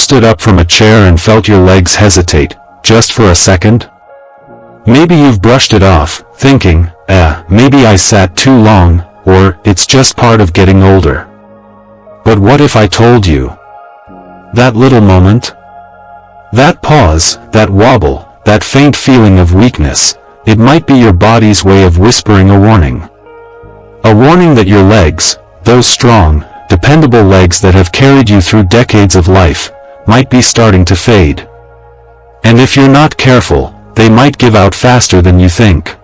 stood up from a chair and felt your legs hesitate, just for a second? Maybe you've brushed it off, thinking, maybe I sat too long, or it's just part of getting older. But what if I told you? That little moment? That pause, that wobble, that faint feeling of weakness, it might be your body's way of whispering a warning. A warning that your legs, those strong, dependable legs that have carried you through decades of life, might be starting to fade. And if you're not careful, they might give out faster than you think.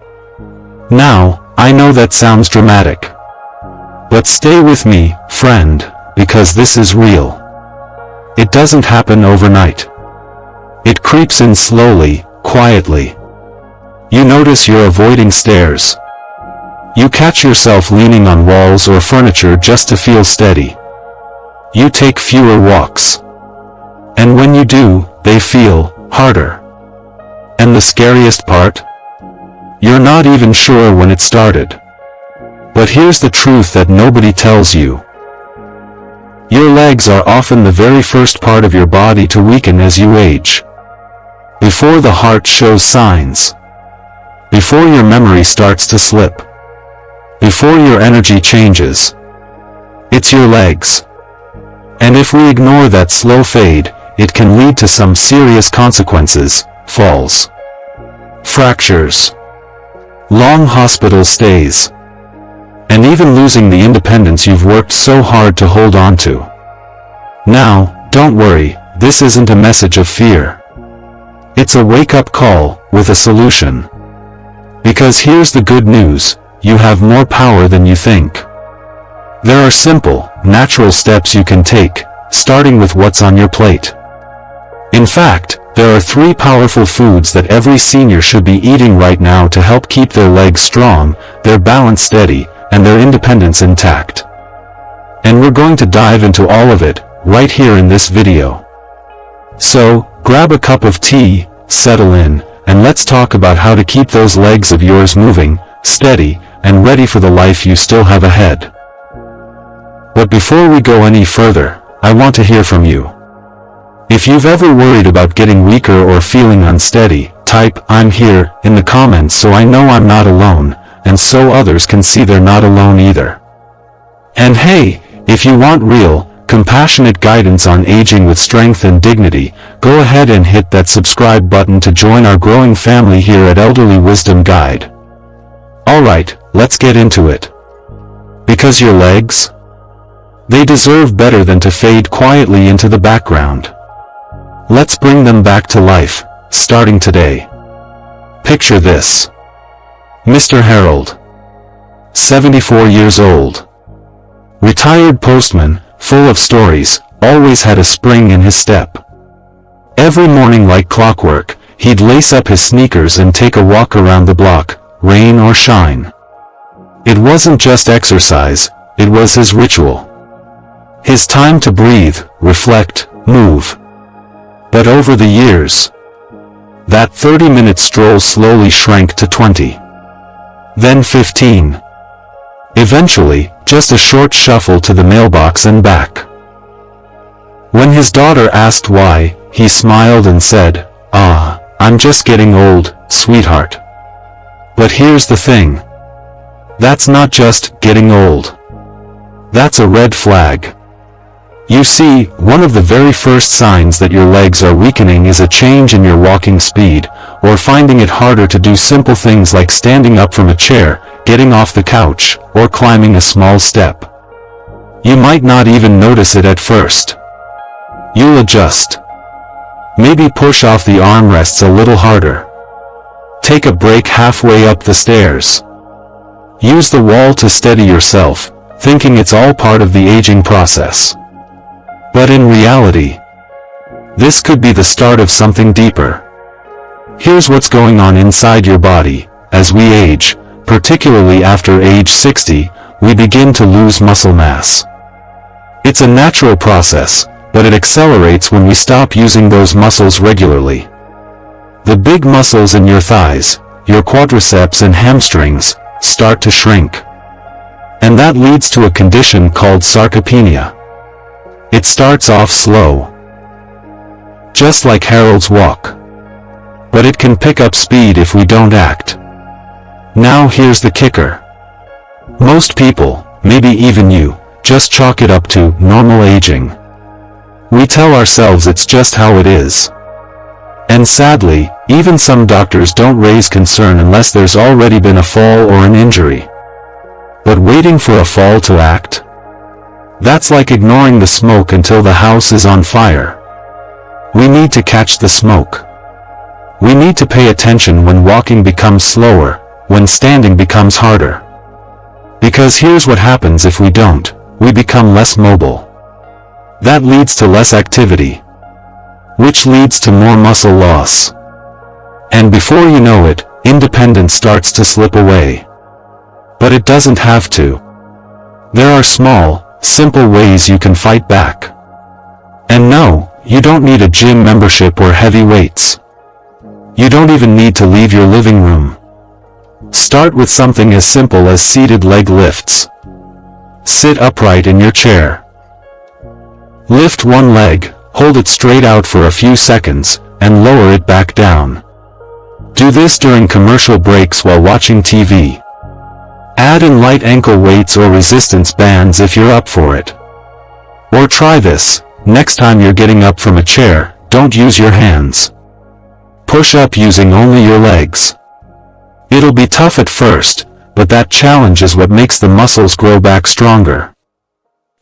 Now, I know that sounds dramatic. But stay with me, friend, because this is real. It doesn't happen overnight. It creeps in slowly, quietly. You notice you're avoiding stairs. You catch yourself leaning on walls or furniture just to feel steady. You take fewer walks. And when you do, they feel harder. And the scariest part? You're not even sure when it started. But here's the truth that nobody tells you. Your legs are often the very first part of your body to weaken as you age. Before the heart shows signs. Before your memory starts to slip. Before your energy changes. It's your legs. And if we ignore that slow fade, it can lead to some serious consequences: falls, fractures, long hospital stays, and even losing the independence you've worked so hard to hold on to. Now, don't worry, this isn't a message of fear. It's a wake-up call, with a solution. Because here's the good news, you have more power than you think. There are simple, natural steps you can take, starting with what's on your plate. In fact, there are 3 powerful foods that every senior should be eating right now to help keep their legs strong, their balance steady, and their independence intact. And we're going to dive into all of it, right here in this video. So, grab a cup of tea, settle in, and let's talk about how to keep those legs of yours moving, steady, and ready for the life you still have ahead. But before we go any further, I want to hear from you. If you've ever worried about getting weaker or feeling unsteady, type "I'm here" in the comments so I know I'm not alone, and so others can see they're not alone either. And hey, if you want real, compassionate guidance on aging with strength and dignity, go ahead and hit that subscribe button to join our growing family here at Elderly Wisdom Guide. Alright, let's get into it. Because your legs? They deserve better than to fade quietly into the background. Let's bring them back to life, starting today. Picture this. Mr. Harold. 74 years old. Retired postman, full of stories, always had a spring in his step. Every morning like clockwork, he'd lace up his sneakers and take a walk around the block, rain or shine. It wasn't just exercise, it was his ritual. His time to breathe, reflect, move. But over the years, that 30-minute stroll slowly shrank to 20. Then 15. Eventually, just a short shuffle to the mailbox and back. When his daughter asked why, he smiled and said, I'm just getting old, sweetheart. But here's the thing. That's not just getting old. That's a red flag. You see, one of the very first signs that your legs are weakening is a change in your walking speed, or finding it harder to do simple things like standing up from a chair, getting off the couch, or climbing a small step. You might not even notice it at first. You'll adjust. Maybe push off the armrests a little harder. Take a break halfway up the stairs. Use the wall to steady yourself, thinking it's all part of the aging process. But in reality, this could be the start of something deeper. Here's what's going on inside your body. As we age, particularly after age 60, we begin to lose muscle mass. It's a natural process, but it accelerates when we stop using those muscles regularly. The big muscles in your thighs, your quadriceps and hamstrings, start to shrink. And that leads to a condition called sarcopenia. It starts off slow. just like Harold's walk. But it can pick up speed if we don't act. Now here's the kicker. Most people, maybe even you, just chalk it up to normal aging. We tell ourselves it's just how it is. And sadly, even some doctors don't raise concern unless there's already been a fall or an injury. But waiting for a fall to act? That's like ignoring the smoke until the house is on fire. We need to catch the smoke. We need to pay attention when walking becomes slower, when standing becomes harder. Because here's what happens if we don't: we become less mobile. That leads to less activity, which leads to more muscle loss. And before you know it, independence starts to slip away. But it doesn't have to. There are small, simple ways you can fight back. And no, you don't need a gym membership or heavy weights. You don't even need to leave your living room. Start with something as simple as seated leg lifts. Sit upright in your chair. Lift one leg, hold it straight out for a few seconds, and lower it back down. Do this during commercial breaks while watching TV. Add in light ankle weights or resistance bands if you're up for it. Or try this: next time you're getting up from a chair, don't use your hands. Push up using only your legs. It'll be tough at first, but that challenge is what makes the muscles grow back stronger.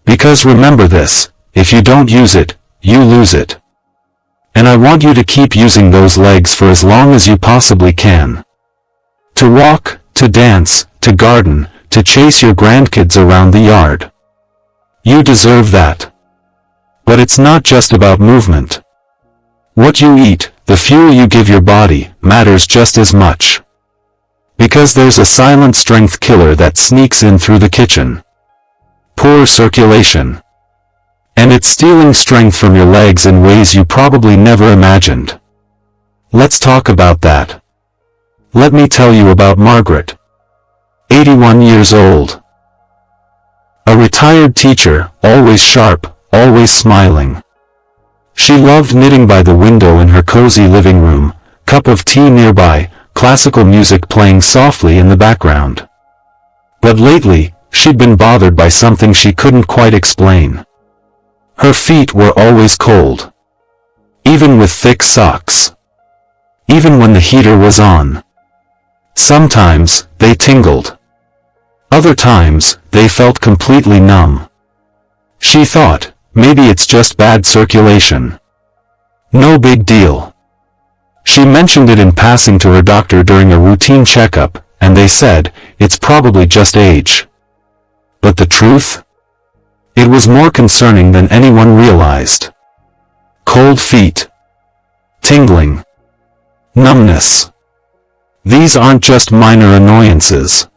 Because remember this: if you don't use it, you lose it. And I want you to keep using those legs for as long as you possibly can. To walk, to dance, to garden, to chase your grandkids around the yard. You deserve that. But it's not just about movement. What you eat, the fuel you give your body, matters just as much. Because there's a silent strength killer that sneaks in through the kitchen. Poor circulation. And it's stealing strength from your legs in ways you probably never imagined. Let's talk about that. Let me tell you about Margaret. 81 years old. A retired teacher, always sharp, always smiling. She loved knitting by the window in her cozy living room, cup of tea nearby, classical music playing softly in the background. But lately, she'd been bothered by something she couldn't quite explain. Her feet were always cold. Even with thick socks. Even when the heater was on. Sometimes, they tingled. Other times, they felt completely numb. She thought, maybe it's just bad circulation. No big deal. She mentioned it in passing to her doctor during a routine checkup, and they said, it's probably just age. But the truth? It was more concerning than anyone realized. Cold feet. Tingling. Numbness. These aren't just minor annoyances.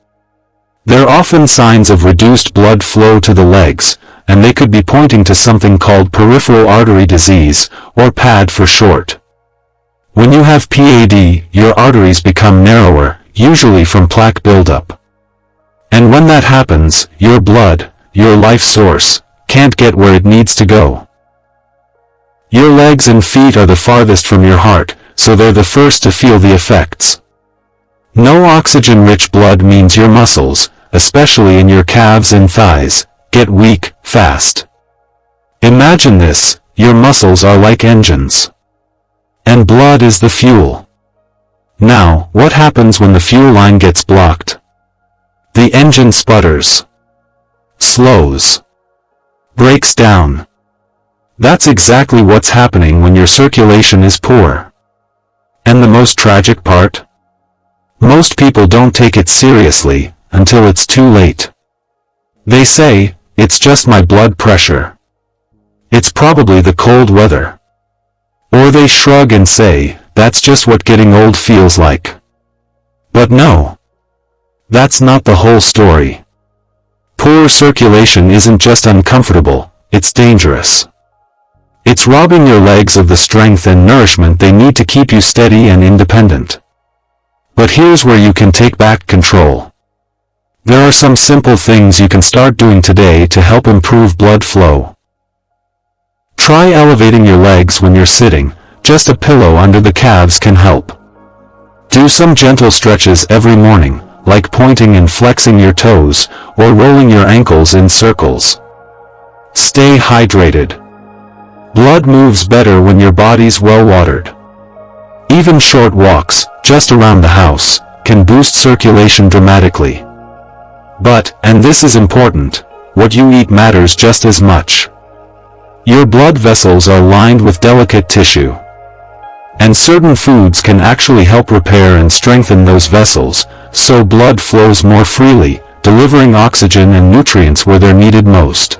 They're often signs of reduced blood flow to the legs, and they could be pointing to something called peripheral artery disease, or PAD for short. When you have PAD, your arteries become narrower, usually from plaque buildup. And when that happens, your blood, your life source, can't get where it needs to go. Your legs and feet are the farthest from your heart, so they're the first to feel the effects. No oxygen-rich blood means your muscles, especially in your calves and thighs, get weak, fast. Imagine this: your muscles are like engines. And blood is the fuel. Now, what happens when the fuel line gets blocked? The engine sputters. Slows. Breaks down. That's exactly what's happening when your circulation is poor. And the most tragic part? Most people don't take it seriously, until it's too late. They say, it's just my blood pressure. It's probably the cold weather. Or they shrug and say, that's just what getting old feels like. But no. That's not the whole story. Poor circulation isn't just uncomfortable, it's dangerous. It's robbing your legs of the strength and nourishment they need to keep you steady and independent. But here's where you can take back control. There are some simple things you can start doing today to help improve blood flow. Try elevating your legs when you're sitting, Just a pillow under the calves can help. Do some gentle stretches every morning, like pointing and flexing your toes, or rolling your ankles in circles. Stay hydrated. Blood moves better when your body's well watered. Even short walks, just around the house, can boost circulation dramatically. But, and this is important, what you eat matters just as much. Your blood vessels are lined with delicate tissue. And certain foods can actually help repair and strengthen those vessels, so blood flows more freely, delivering oxygen and nutrients where they're needed most.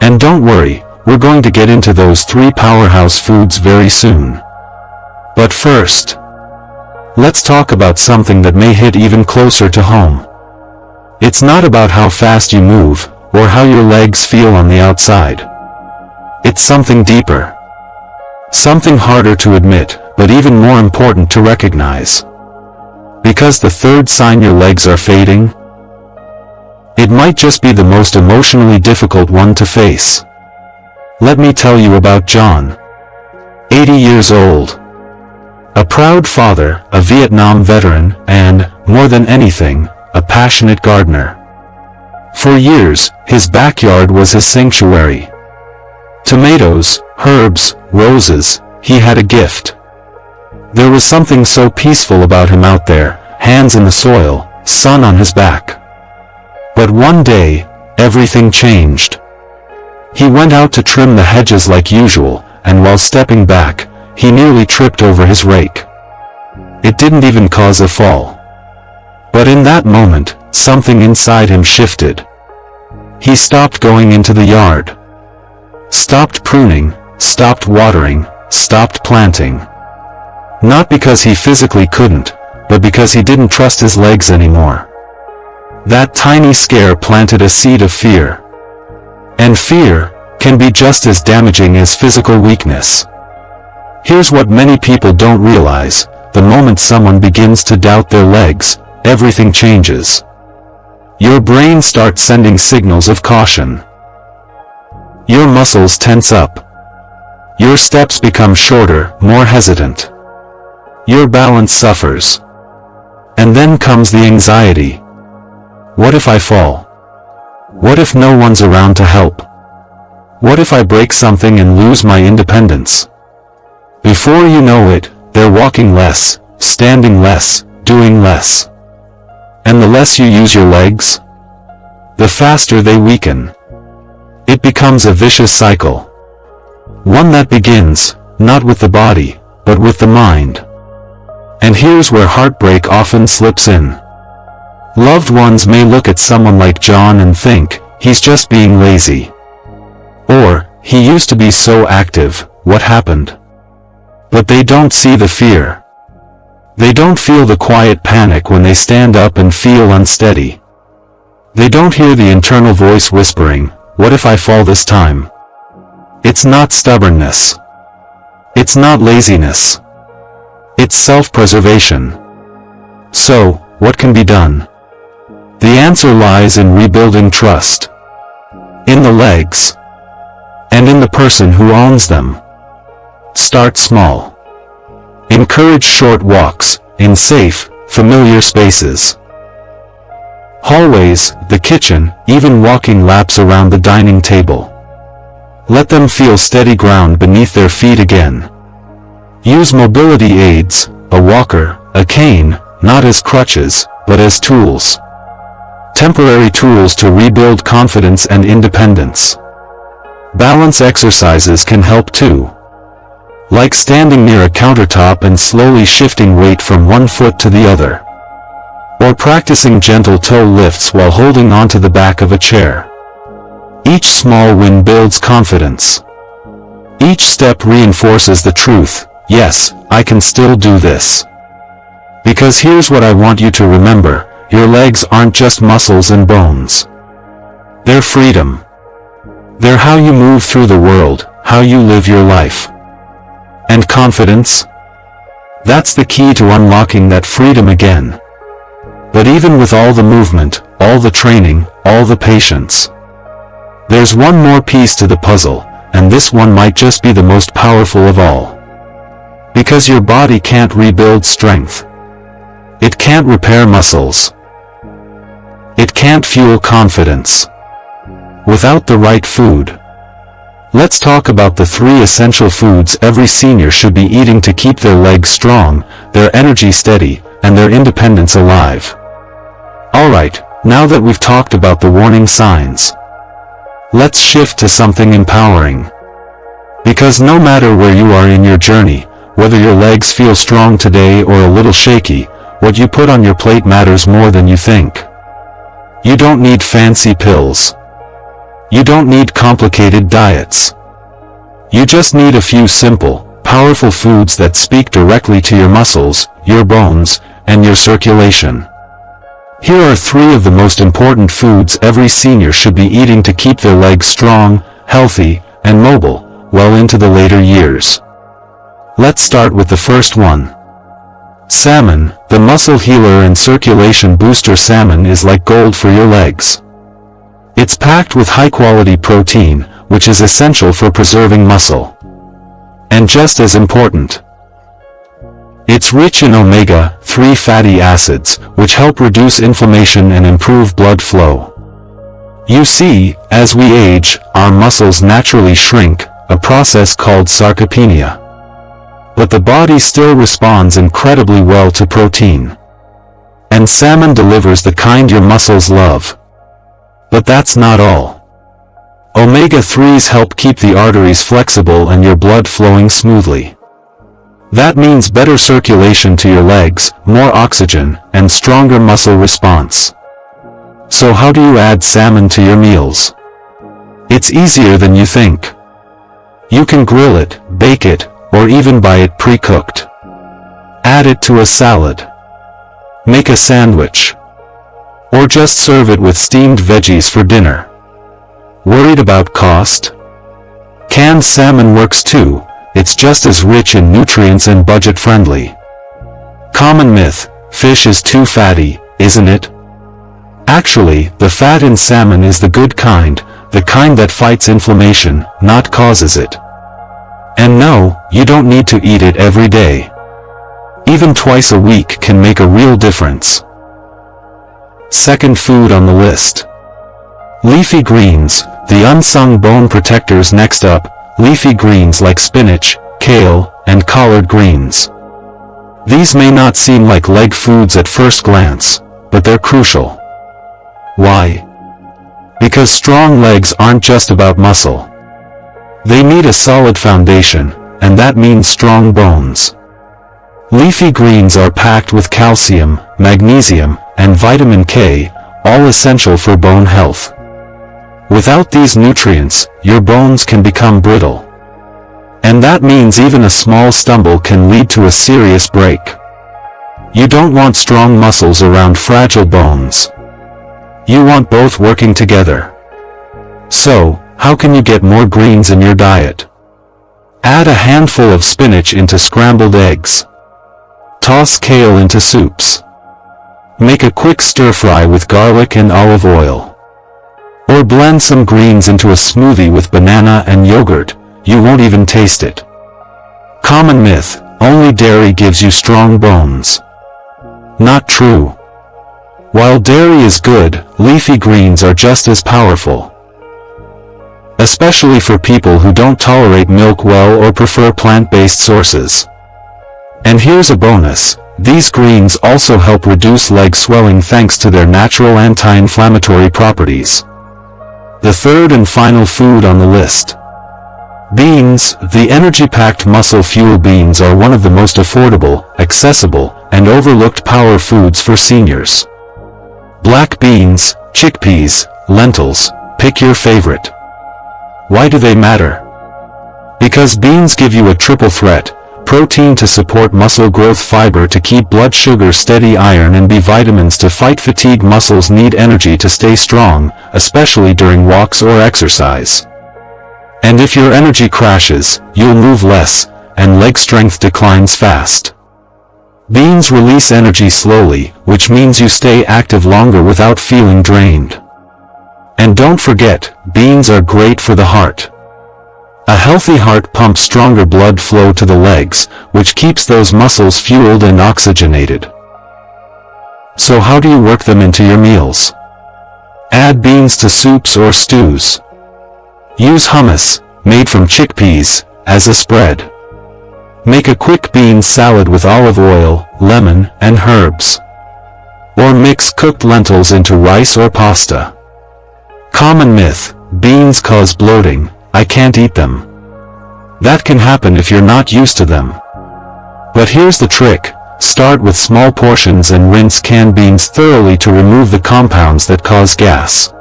And don't worry, we're going to get into those 3 powerhouse foods very soon. But first, let's talk about something that may hit even closer to home. It's not about how fast you move, or how your legs feel on the outside. It's something deeper. Something harder to admit, but even more important to recognize. Because the third sign your legs are fading, it might just be the most emotionally difficult one to face. Let me tell you about John. 80 years old. A proud father, a Vietnam veteran, and, more than anything, a passionate gardener. For years, his backyard was his sanctuary. Tomatoes, herbs, roses, he had a gift. There was something so peaceful about him out there, hands in the soil, sun on his back. But one day, everything changed. He went out to trim the hedges like usual, and while stepping back, he nearly tripped over his rake. It didn't even cause a fall. But in that moment, something inside him shifted. He stopped going into the yard. Stopped pruning, stopped watering, stopped planting. Not because he physically couldn't, but because he didn't trust his legs anymore. That tiny scare planted a seed of fear. And fear can be just as damaging as physical weakness. Here's what many people don't realize: the moment someone begins to doubt their legs, everything changes. Your brain starts sending signals of caution. Your muscles tense up. Your steps become shorter, more hesitant. Your balance suffers. And then comes the anxiety. What if I fall? What if no one's around to help? What if I break something and lose my independence? Before you know it, they're walking less, standing less, doing less. And the less you use your legs, the faster they weaken. It becomes a vicious cycle. One that begins, not with the body, but with the mind. And here's where heartbreak often slips in. Loved ones may look at someone like John and think, he's just being lazy. Or, he used to be so active, what happened? But they don't see the fear. They don't feel the quiet panic when they stand up and feel unsteady. They don't hear the internal voice whispering, what if I fall this time? It's not stubbornness. It's not laziness. It's self-preservation. So, what can be done? The answer lies in rebuilding trust. In the legs. And in the person who owns them. Start small. Encourage short walks, in safe, familiar spaces. Hallways, the kitchen, even walking laps around the dining table. Let them feel steady ground beneath their feet again. Use mobility aids, a walker, a cane, not as crutches, but as tools. Temporary tools to rebuild confidence and independence. Balance exercises can help too. Like standing near a countertop and slowly shifting weight from one foot to the other. Or practicing gentle toe lifts while holding onto the back of a chair. Each small win builds confidence. Each step reinforces the truth, yes, I can still do this. Because here's what I want you to remember, your legs aren't just muscles and bones. They're freedom. They're how you move through the world, how you live your life. And confidence? That's the key to unlocking that freedom again. But even with all the movement, all the training, all the patience, there's one more piece to the puzzle, and this one might just be the most powerful of all. Because your body can't rebuild strength. It can't repair muscles. It can't fuel confidence without the right food. Let's talk about the 3 essential foods every senior should be eating to keep their legs strong, their energy steady, and their independence alive. Alright, now that we've talked about the warning signs, let's shift to something empowering. Because no matter where you are in your journey, whether your legs feel strong today or a little shaky, what you put on your plate matters more than you think. You don't need fancy pills. You don't need complicated diets. You just need a few simple, powerful foods that speak directly to your muscles, your bones, and your circulation. Here are 3 of the most important foods every senior should be eating to keep their legs strong, healthy, and mobile, well into the later years. Let's start with the first one. Salmon, the muscle healer and circulation booster. Salmon is like gold for your legs. It's packed with high-quality protein, which is essential for preserving muscle. And just as important, it's rich in omega-3 fatty acids, which help reduce inflammation and improve blood flow. You see, as we age, our muscles naturally shrink, a process called sarcopenia. But the body still responds incredibly well to protein. And salmon delivers the kind your muscles love. But that's not all. Omega-3s help keep the arteries flexible and your blood flowing smoothly. That means better circulation to your legs, more oxygen, and stronger muscle response. So how do you add salmon to your meals? It's easier than you think. You can grill it, bake it, or even buy it pre-cooked. Add it to a salad. Make a sandwich. Or just serve it with steamed veggies for dinner. Worried about cost? Canned salmon works too, it's just as rich in nutrients and budget-friendly. Common myth, fish is too fatty, isn't it? Actually, the fat in salmon is the good kind, the kind that fights inflammation, not causes it. And no, you don't need to eat it every day. Even twice a week can make a real difference. Second food on the list. Leafy greens, the unsung bone protectors. Next up, leafy greens like spinach, kale, and collard greens. These may not seem like leg foods at first glance, but they're crucial. Why? Because strong legs aren't just about muscle. They need a solid foundation, and that means strong bones. Leafy greens are packed with calcium, magnesium, and vitamin K, all essential for bone health. Without these nutrients, your bones can become brittle. And that means even a small stumble can lead to a serious break. You don't want strong muscles around fragile bones. You want both working together. So, how can you get more greens in your diet? Add a handful of spinach into scrambled eggs. Toss kale into soups. Make a quick stir-fry with garlic and olive oil. Or blend some greens into a smoothie with banana and yogurt, you won't even taste it. Common myth, only dairy gives you strong bones. Not true. While dairy is good, leafy greens are just as powerful. Especially for people who don't tolerate milk well or prefer plant-based sources. And here's a bonus, these greens also help reduce leg swelling thanks to their natural anti-inflammatory properties. The third and final food on the list. Beans, the energy-packed muscle fuel. Beans are one of the most affordable, accessible, and overlooked power foods for seniors. Black beans, chickpeas, lentils, pick your favorite. Why do they matter? Because beans give you a triple threat: protein to support muscle growth, fiber to keep blood sugar steady, iron and B vitamins to fight fatigue. Muscles need energy to stay strong, especially during walks or exercise. And if your energy crashes, you'll move less, and leg strength declines fast. Beans release energy slowly, which means you stay active longer without feeling drained. And don't forget, beans are great for the heart. A healthy heart pumps stronger blood flow to the legs, which keeps those muscles fueled and oxygenated. So how do you work them into your meals? Add beans to soups or stews. Use hummus, made from chickpeas, as a spread. Make a quick bean salad with olive oil, lemon, and herbs. Or mix cooked lentils into rice or pasta. Common myth: beans cause bloating, I can't eat them. That can happen if you're not used to them. But here's the trick: start with small portions and rinse canned beans thoroughly to remove the compounds that cause gas.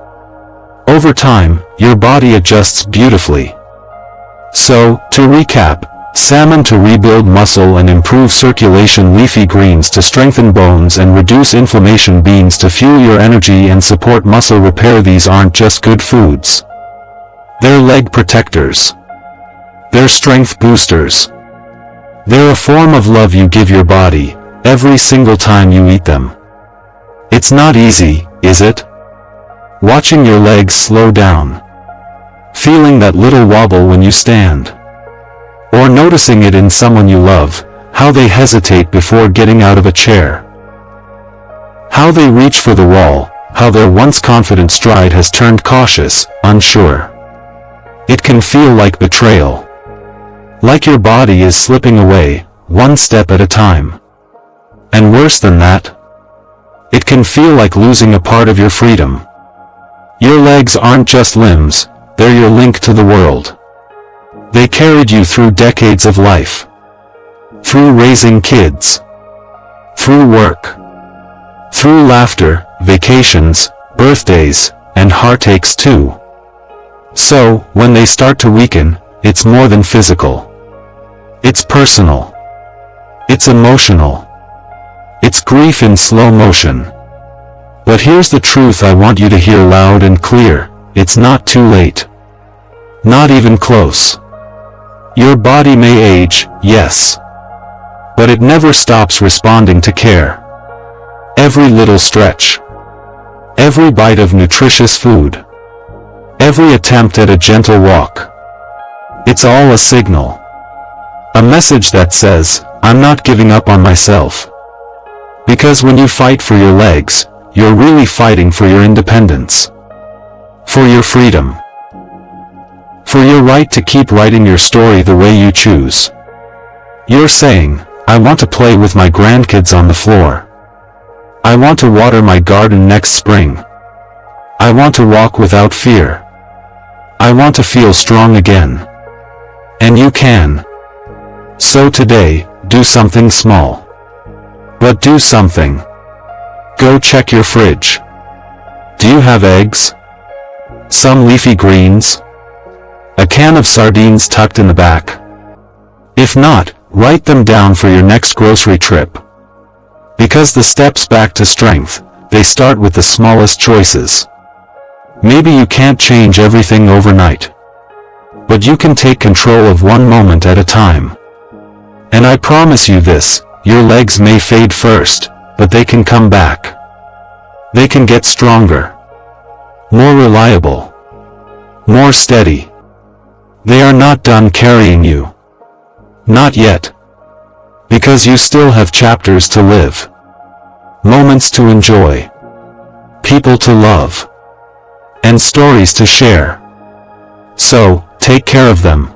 Over time, your body adjusts beautifully. So, to recap: salmon to rebuild muscle and improve circulation, leafy greens to strengthen bones and reduce inflammation, beans to fuel your energy and support muscle repair. These aren't just good foods. They're leg protectors. They're strength boosters. They're a form of love you give your body, every single time you eat them. It's not easy, is it? Watching your legs slow down. Feeling that little wobble when you stand. Or noticing it in someone you love, how they hesitate before getting out of a chair. How they reach for the wall, how their once confident stride has turned cautious, unsure. It can feel like betrayal. Like your body is slipping away, one step at a time. And worse than that, it can feel like losing a part of your freedom. Your legs aren't just limbs, they're your link to the world. They carried you through decades of life. Through raising kids. Through work. Through laughter, vacations, birthdays, and heartaches too. So, when they start to weaken, it's more than physical. It's personal. It's emotional. It's grief in slow motion. But here's the truth I want you to hear loud and clear: it's not too late. Not even close. Your body may age, yes. But it never stops responding to care. Every little stretch. Every bite of nutritious food. Every attempt at a gentle walk. It's all a signal. A message that says, I'm not giving up on myself. Because when you fight for your legs, you're really fighting for your independence. For your freedom. For your right to keep writing your story the way you choose. You're saying, I want to play with my grandkids on the floor. I want to water my garden next spring. I want to walk without fear. I want to feel strong again. And you can. So today, do something small. But do something. Go check your fridge. Do you have eggs? Some leafy greens? A can of sardines tucked in the back? If not, write them down for your next grocery trip. Because the steps back to strength, they start with the smallest choices. Maybe you can't change everything overnight. But you can take control of one moment at a time. And I promise you this, your legs may fade first, but they can come back. They can get stronger. More reliable. More steady. They are not done carrying you. Not yet. Because you still have chapters to live. Moments to enjoy. People to love. And stories to share. So, take care of them.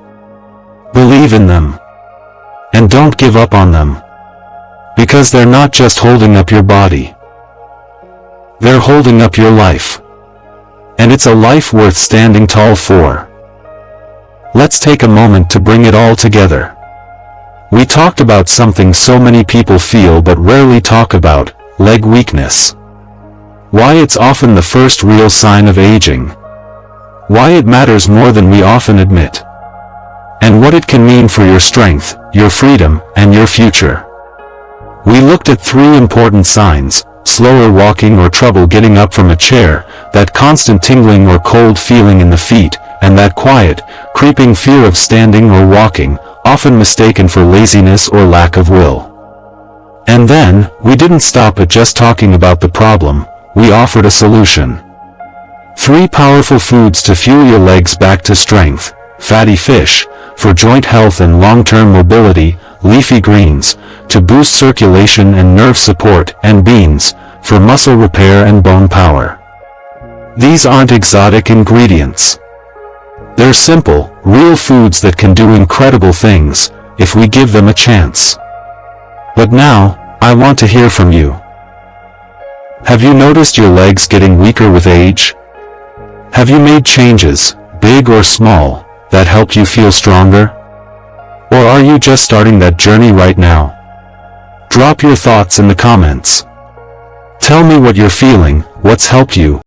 Believe in them. And don't give up on them. Because they're not just holding up your body. They're holding up your life. And it's a life worth standing tall for. Let's take a moment to bring it all together. We talked about something so many people feel but rarely talk about: leg weakness. Why it's often the first real sign of aging. Why it matters more than we often admit. And what it can mean for your strength, your freedom, and your future. We looked at 3 important signs: slower walking or trouble getting up from a chair, that constant tingling or cold feeling in the feet, and that quiet, creeping fear of standing or walking, often mistaken for laziness or lack of will. And then, we didn't stop at just talking about the problem, we offered a solution. 3 powerful foods to fuel your legs back to strength, fatty fish, for joint health and long-term mobility, leafy greens, to boost circulation and nerve support, and beans, for muscle repair and bone power. These aren't exotic ingredients. They're simple, real foods that can do incredible things, if we give them a chance. But now, I want to hear from you. Have you noticed your legs getting weaker with age? Have you made changes, big or small, that helped you feel stronger? Or are you just starting that journey right now? Drop your thoughts in the comments. Tell me what you're feeling, what's helped you,